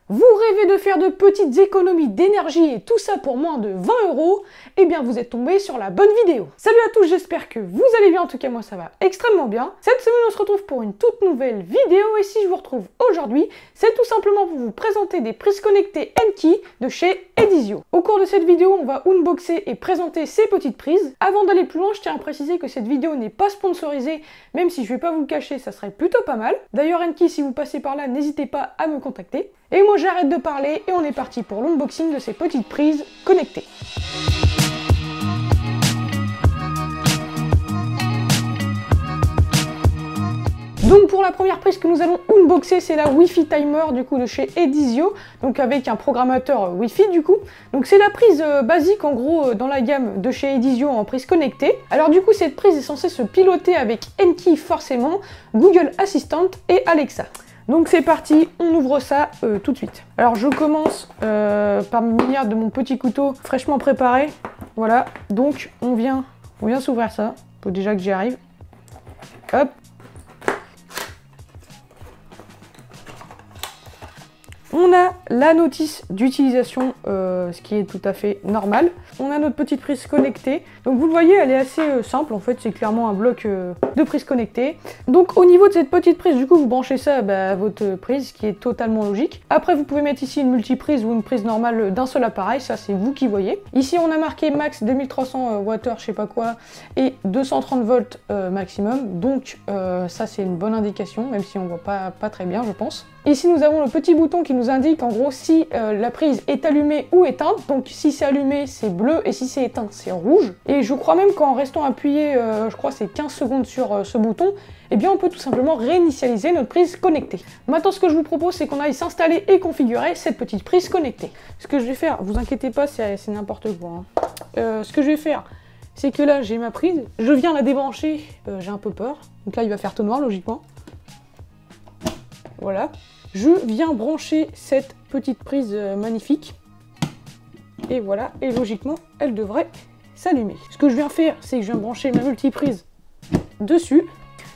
Vous rêvez de faire de petites économies d'énergie et tout ça pour moins de 20 €? Eh bien vous êtes tombé sur la bonne vidéo. Salut à tous, j'espère que vous allez bien, en tout cas moi ça va extrêmement bien. Cette semaine on se retrouve pour une toute nouvelle vidéo et si je vous retrouve aujourd'hui, c'est tout simplement pour vous présenter des prises connectées N-Key de chez Edizio. Au cours de cette vidéo, on va unboxer et présenter ces petites prises. Avant d'aller plus loin, je tiens à préciser que cette vidéo n'est pas sponsorisée, même si je vais pas vous le cacher, ça serait plutôt pas mal. D'ailleurs N-Key, si vous passez par là, n'hésitez pas à me contacter. Et moi j'arrête de parler et on est parti pour l'unboxing de ces petites prises connectées. Donc pour la première prise que nous allons unboxer, c'est la Wi-Fi Timer du coup de chez Edizio, donc avec un programmateur Wi-Fi du coup. Donc c'est la prise basique en gros dans la gamme de chez Edizio en prise connectée. Alors du coup cette prise est censée se piloter avec N-Key forcément, Google Assistant et Alexa. Donc c'est parti, on ouvre ça tout de suite. Alors je commence par me munir de mon petit couteau fraîchement préparé. Voilà, donc on vient s'ouvrir ça. Faut déjà que j'y arrive. Hop. On a la notice d'utilisation, ce qui est tout à fait normal. On a notre petite prise connectée. Donc vous le voyez, elle est assez simple. En fait, c'est clairement un bloc de prise connectée. Donc au niveau de cette petite prise, du coup, vous branchez ça à votre prise, ce qui est totalement logique. Après, vous pouvez mettre ici une multiprise ou une prise normale d'un seul appareil. Ça, c'est vous qui voyez. Ici, on a marqué max 2300 Wh, je sais pas quoi, et 230 volts maximum. Donc ça, c'est une bonne indication, même si on voit pas très bien, je pense. Ici, nous avons le petit bouton qui nous indique en gros si la prise est allumée ou éteinte. Donc si c'est allumé, c'est bleu et si c'est éteinte, c'est rouge. Et je crois même qu'en restant appuyé, je crois c'est 15 secondes sur ce bouton, eh bien on peut tout simplement réinitialiser notre prise connectée. Maintenant, ce que je vous propose, c'est qu'on aille s'installer et configurer cette petite prise connectée. Ce que je vais faire, vous inquiétez pas, c'est n'importe quoi. Ce que je vais faire, c'est que là, j'ai ma prise, je viens la débrancher, j'ai un peu peur. Donc là, il va faire tout noir, logiquement. Voilà. Je viens brancher cette petite prise magnifique. Et voilà, et logiquement, elle devrait s'allumer. Ce que je viens faire, c'est que je viens brancher ma multiprise dessus.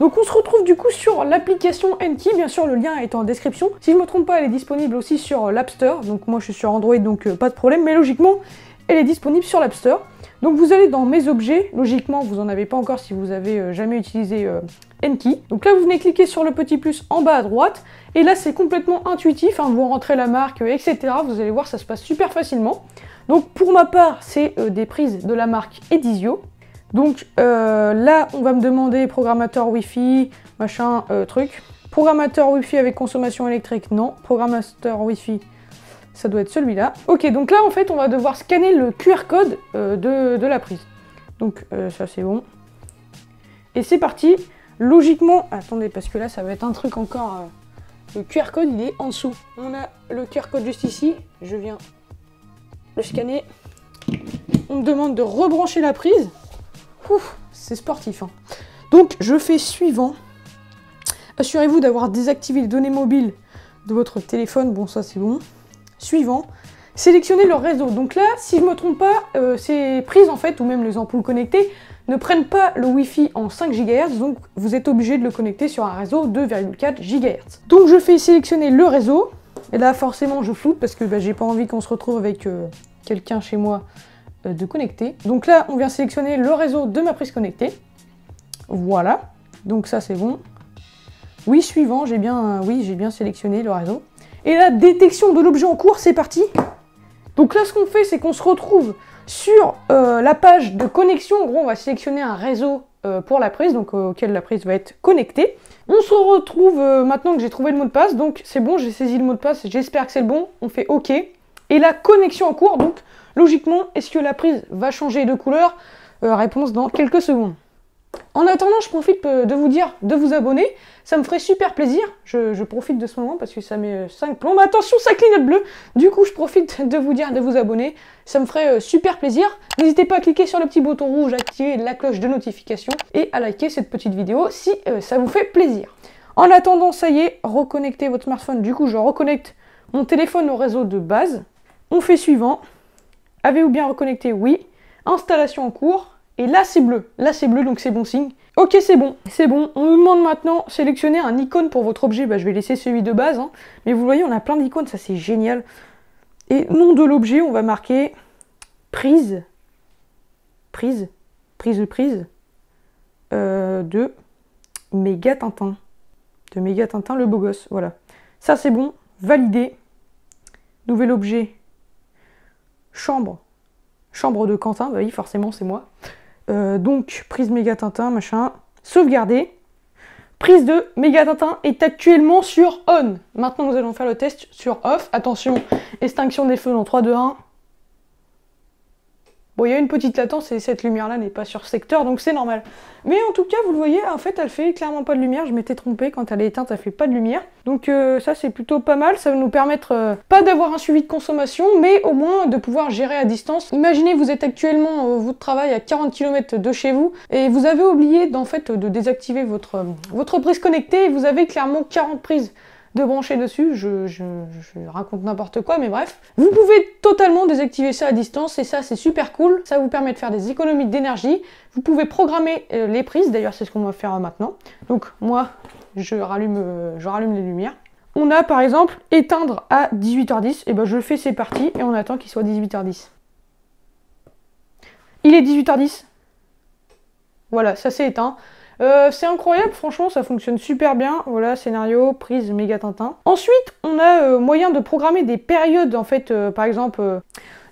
Donc on se retrouve du coup sur l'application N-Key, bien sûr le lien est en description. Si je ne me trompe pas, elle est disponible aussi sur l'App Store. Donc moi je suis sur Android, donc pas de problème, mais logiquement, elle est disponible sur l'App Store. Donc vous allez dans mes objets, logiquement vous n'en avez pas encore si vous avez jamais utilisé N-Key. Donc là vous venez cliquer sur le petit plus en bas à droite, et là c'est complètement intuitif, hein, vous rentrez la marque, etc. Vous allez voir, ça se passe super facilement. Donc pour ma part, c'est des prises de la marque Edizio. Donc là on va me demander programmateur Wi-Fi, machin, truc. Programmateur Wi-Fi avec consommation électrique, non. Programmateur Wi-Fi, ça doit être celui-là. Ok, donc là en fait on va devoir scanner le QR code de la prise. Donc ça c'est bon. Et c'est parti. Logiquement, attendez parce que là ça va être un truc encore. Le QR code il est en dessous. On a le QR code juste ici. Je viens le scanner. On me demande de rebrancher la prise. C'est sportif. Hein. Donc je fais suivant. Assurez-vous d'avoir désactivé les données mobiles de votre téléphone. Bon ça c'est bon. Suivant, sélectionnez leur réseau. Donc là, si je ne me trompe pas, ces prises en fait, ou même les ampoules connectées, ne prennent pas le Wi-Fi en 5 GHz, donc vous êtes obligé de le connecter sur un réseau de 2,4 GHz. Donc je fais sélectionner le réseau, et là forcément je floute parce que j'ai pas envie qu'on se retrouve avec quelqu'un chez moi de connecté. Donc là, on vient sélectionner le réseau de ma prise connectée. Voilà, donc ça c'est bon. Oui, suivant, j'ai bien sélectionné le réseau. Et la détection de l'objet en cours, c'est parti. Donc là, ce qu'on fait, c'est qu'on se retrouve sur la page de connexion. En gros, on va sélectionner un réseau pour la prise, donc auquel la prise va être connectée. On se retrouve maintenant que j'ai trouvé le mot de passe. Donc c'est bon, j'ai saisi le mot de passe, j'espère que c'est le bon. On fait OK. Et la connexion en cours, donc logiquement, est-ce que la prise va changer de couleur? Réponse dans quelques secondes. En attendant, je profite de vous dire de vous abonner. Ça me ferait super plaisir. Je profite de ce moment parce que ça met 5 plombs. Mais attention, ça clignote bleu. Du coup, je profite de vous dire de vous abonner. Ça me ferait super plaisir. N'hésitez pas à cliquer sur le petit bouton rouge, activer la cloche de notification et à liker cette petite vidéo si ça vous fait plaisir. En attendant, ça y est, reconnectez votre smartphone. Du coup, je reconnecte mon téléphone au réseau de base. On fait suivant. Avez-vous bien reconnecté? Oui. Installation en cours. Et là c'est bleu. Là c'est bleu, donc c'est bon signe. Ok, c'est bon, c'est bon. On nous demande maintenant sélectionner un icône pour votre objet. Bah, je vais laisser celui de base, hein. Mais vous voyez, on a plein d'icônes, ça c'est génial. Et nom de l'objet, on va marquer prise. Prise de Méga Tintin. De Méga Tintin, le beau gosse, voilà. Ça c'est bon, validé. Nouvel objet, chambre. Chambre de Quentin, bah oui, forcément c'est moi. Donc, prise Méga Tintin, machin. Sauvegarder. Prise de Méga Tintin est actuellement sur on. Maintenant, nous allons faire le test sur off. Attention, extinction des feux dans 3, 2, 1. Bon, il y a une petite latence et cette lumière-là n'est pas sur secteur, donc c'est normal. Mais en tout cas, vous le voyez, en fait, elle fait clairement pas de lumière. Je m'étais trompée, quand elle est éteinte, elle fait pas de lumière. Donc ça, c'est plutôt pas mal. Ça va nous permettre, pas d'avoir un suivi de consommation, mais au moins de pouvoir gérer à distance. Imaginez, vous êtes actuellement, votre travail à 40 km de chez vous, et vous avez oublié, en fait, de désactiver votre prise connectée, et vous avez clairement 40 prises de brancher dessus, je raconte n'importe quoi, mais bref. Vous pouvez totalement désactiver ça à distance, et ça c'est super cool, ça vous permet de faire des économies d'énergie. Vous pouvez programmer les prises, d'ailleurs c'est ce qu'on va faire maintenant. Donc moi, je rallume les lumières. On a par exemple éteindre à 18h10, et ben je le fais, c'est parti, et on attend qu'il soit 18h10. Il est 18h10. Voilà, ça s'est éteint. C'est incroyable, franchement, ça fonctionne super bien. Voilà, scénario, prise Méga Tintin. Ensuite, on a moyen de programmer des périodes, en fait, par exemple...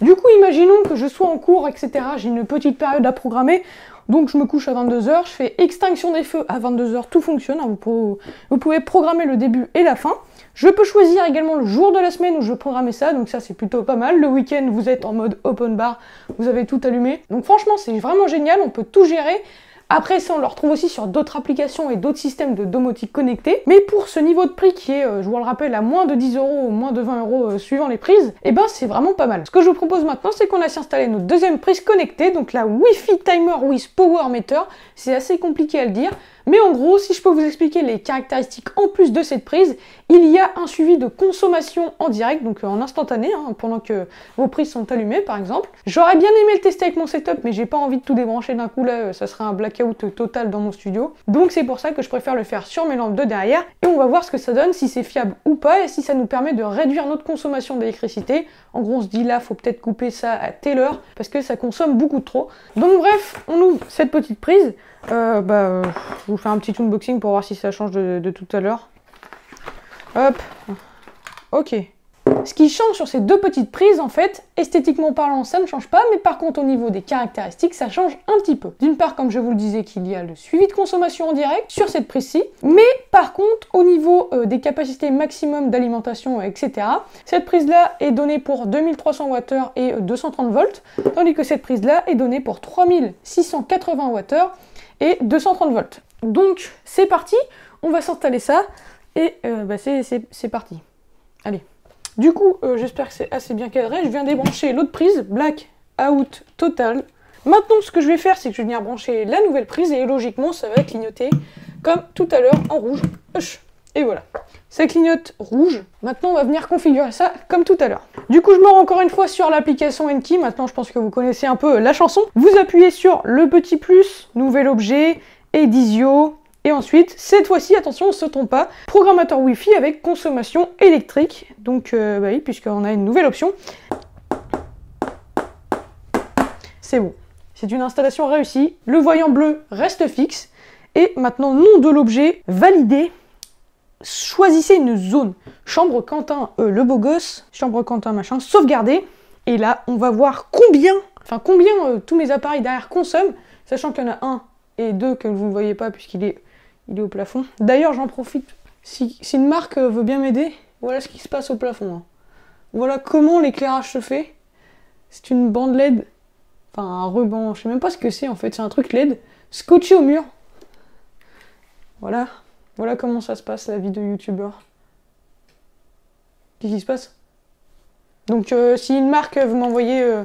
Du coup, imaginons que je sois en cours, etc. J'ai une petite période à programmer. Donc, je me couche à 22h, je fais extinction des feux à 22h, tout fonctionne. Hein, vous pouvez programmer le début et la fin. Je peux choisir également le jour de la semaine où je veux programmer ça, donc ça c'est plutôt pas mal. Le week-end, vous êtes en mode open bar, vous avez tout allumé. Donc franchement, c'est vraiment génial, on peut tout gérer. Après ça, on le retrouve aussi sur d'autres applications et d'autres systèmes de domotique connectés. Mais pour ce niveau de prix qui est, je vous le rappelle, à moins de 10 € ou moins de 20 € suivant les prises, et ben c'est vraiment pas mal. Ce que je vous propose maintenant, c'est qu'on a installé notre deuxième prise connectée, donc la Wi-Fi Timer with Power Meter. C'est assez compliqué à le dire. Mais en gros, si je peux vous expliquer les caractéristiques en plus de cette prise, il y a un suivi de consommation en direct, donc en instantané, hein, pendant que vos prises sont allumées par exemple. J'aurais bien aimé le tester avec mon setup, mais j'ai pas envie de tout débrancher d'un coup, là ça serait un blackout total dans mon studio. Donc c'est pour ça que je préfère le faire sur mes lampes de derrière, et on va voir ce que ça donne, si c'est fiable ou pas, et si ça nous permet de réduire notre consommation d'électricité. En gros, on se dit là, faut peut-être couper ça à telle heure, parce que ça consomme beaucoup trop. Donc bref, on ouvre cette petite prise. Je vous fais un petit unboxing pour voir si ça change de tout à l'heure. Hop. Ok. Ce qui change sur ces deux petites prises, en fait, esthétiquement parlant, ça ne change pas, mais par contre, au niveau des caractéristiques, ça change un petit peu. D'une part, comme je vous le disais, qu'il y a le suivi de consommation en direct sur cette prise-ci, mais par contre, au niveau des capacités maximum d'alimentation, etc., cette prise-là est donnée pour 2300 Wh et 230 volts, tandis que cette prise-là est donnée pour 3680 Wh et 230 volts. Donc, c'est parti, on va s'installer ça, et c'est parti. Allez. Du coup, j'espère que c'est assez bien cadré. Je viens débrancher l'autre prise, black out total. Maintenant, ce que je vais faire, c'est que je vais venir brancher la nouvelle prise et logiquement, ça va clignoter comme tout à l'heure en rouge. Et voilà. Ça clignote rouge. Maintenant, on va venir configurer ça comme tout à l'heure. Du coup, je me rends encore une fois sur l'application Enki. Maintenant, je pense que vous connaissez un peu la chanson. Vous appuyez sur le petit plus, nouvel objet, Edizio. Et ensuite, cette fois-ci, attention, on ne se trompe pas, programmateur Wi-Fi avec consommation électrique. Donc, oui, puisqu'on a une nouvelle option. C'est bon. C'est une installation réussie. Le voyant bleu reste fixe. Et maintenant, nom de l'objet, validé. Choisissez une zone. Chambre Quentin, le beau gosse. Chambre Quentin, machin, sauvegarder. Et là, on va voir combien tous mes appareils derrière consomment. Sachant qu'il y en a un et deux que vous ne voyez pas puisqu'il est au plafond. D'ailleurs, j'en profite. Si une marque veut bien m'aider, voilà ce qui se passe au plafond. Hein. Voilà comment l'éclairage se fait. C'est une bande LED. Enfin, un ruban. Je sais même pas ce que c'est en fait. C'est un truc LED scotché au mur. Voilà. Voilà comment ça se passe, la vie de youtubeur. Qu'est-ce qui se passe? Donc, si une marque veut m'envoyer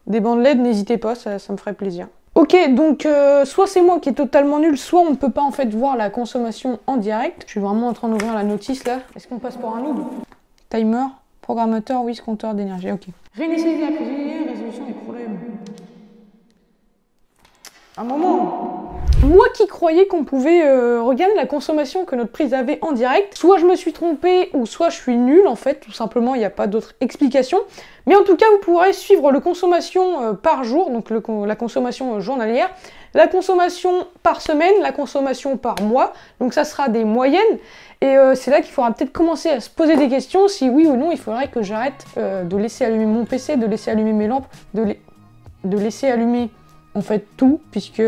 des bandes LED, n'hésitez pas, ça me ferait plaisir. Ok, donc soit c'est moi qui est totalement nul, soit on ne peut pas en fait voir la consommation en direct. Je suis vraiment en train d'ouvrir la notice là. Est-ce qu'on passe pour un noob? Timer, programmateur, oui, compteur d'énergie, ok. Réinitialiser la prise, résolution des problèmes. un moment. Moi qui croyais qu'on pouvait regarder la consommation que notre prise avait en direct, soit je me suis trompée ou soit je suis nulle en fait, tout simplement, il n'y a pas d'autre explication. Mais en tout cas, vous pourrez suivre la consommation par jour, donc la consommation journalière, la consommation par semaine, la consommation par mois, donc ça sera des moyennes. Et c'est là qu'il faudra peut-être commencer à se poser des questions, si oui ou non il faudrait que j'arrête de laisser allumer mon PC, de laisser allumer mes lampes, de laisser allumer en fait tout, puisque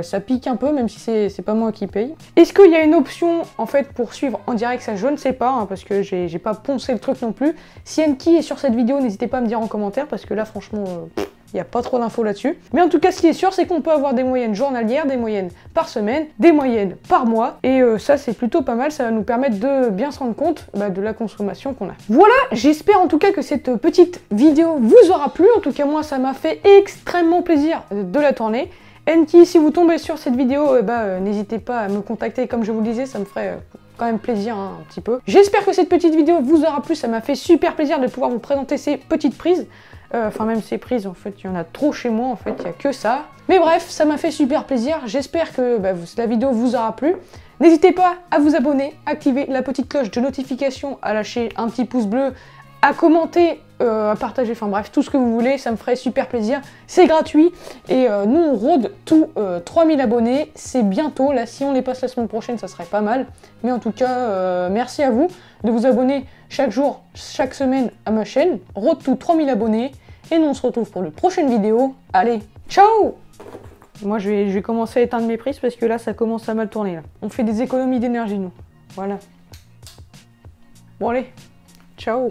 ça pique un peu, même si c'est pas moi qui paye. Est-ce qu'il y a une option en fait pour suivre en direct? Ça je ne sais pas, hein, parce que j'ai pas poncé le truc non plus. Si Enki est sur cette vidéo, n'hésitez pas à me dire en commentaire, parce que là franchement... il n'y a pas trop d'infos là-dessus. Mais en tout cas, ce qui est sûr, c'est qu'on peut avoir des moyennes journalières, des moyennes par semaine, des moyennes par mois. Et ça, c'est plutôt pas mal. Ça va nous permettre de bien se rendre compte de la consommation qu'on a. Voilà, j'espère en tout cas que cette petite vidéo vous aura plu. En tout cas, moi, ça m'a fait extrêmement plaisir de la tourner. Enki, si vous tombez sur cette vidéo, n'hésitez pas à me contacter. Comme je vous le disais, ça me ferait... quand même plaisir un petit peu. J'espère que cette petite vidéo vous aura plu, ça m'a fait super plaisir de pouvoir vous présenter ces petites prises. Enfin même ces prises, en fait, il y en a trop chez moi, en fait, il n'y a que ça. Mais bref, ça m'a fait super plaisir, j'espère que la vidéo vous aura plu. N'hésitez pas à vous abonner, activer la petite cloche de notification, à lâcher un petit pouce bleu, à commenter, à partager, enfin bref, tout ce que vous voulez, ça me ferait super plaisir. C'est gratuit et nous on rôde tous 3000 abonnés, c'est bientôt, là si on les passe la semaine prochaine ça serait pas mal. Mais en tout cas, merci à vous de vous abonner chaque jour, chaque semaine à ma chaîne, rôde tous 3000 abonnés et nous on se retrouve pour une prochaine vidéo. Allez, ciao! Moi je vais commencer à éteindre mes prises parce que là ça commence à mal tourner là. On fait des économies d'énergie nous, voilà. Bon allez, ciao!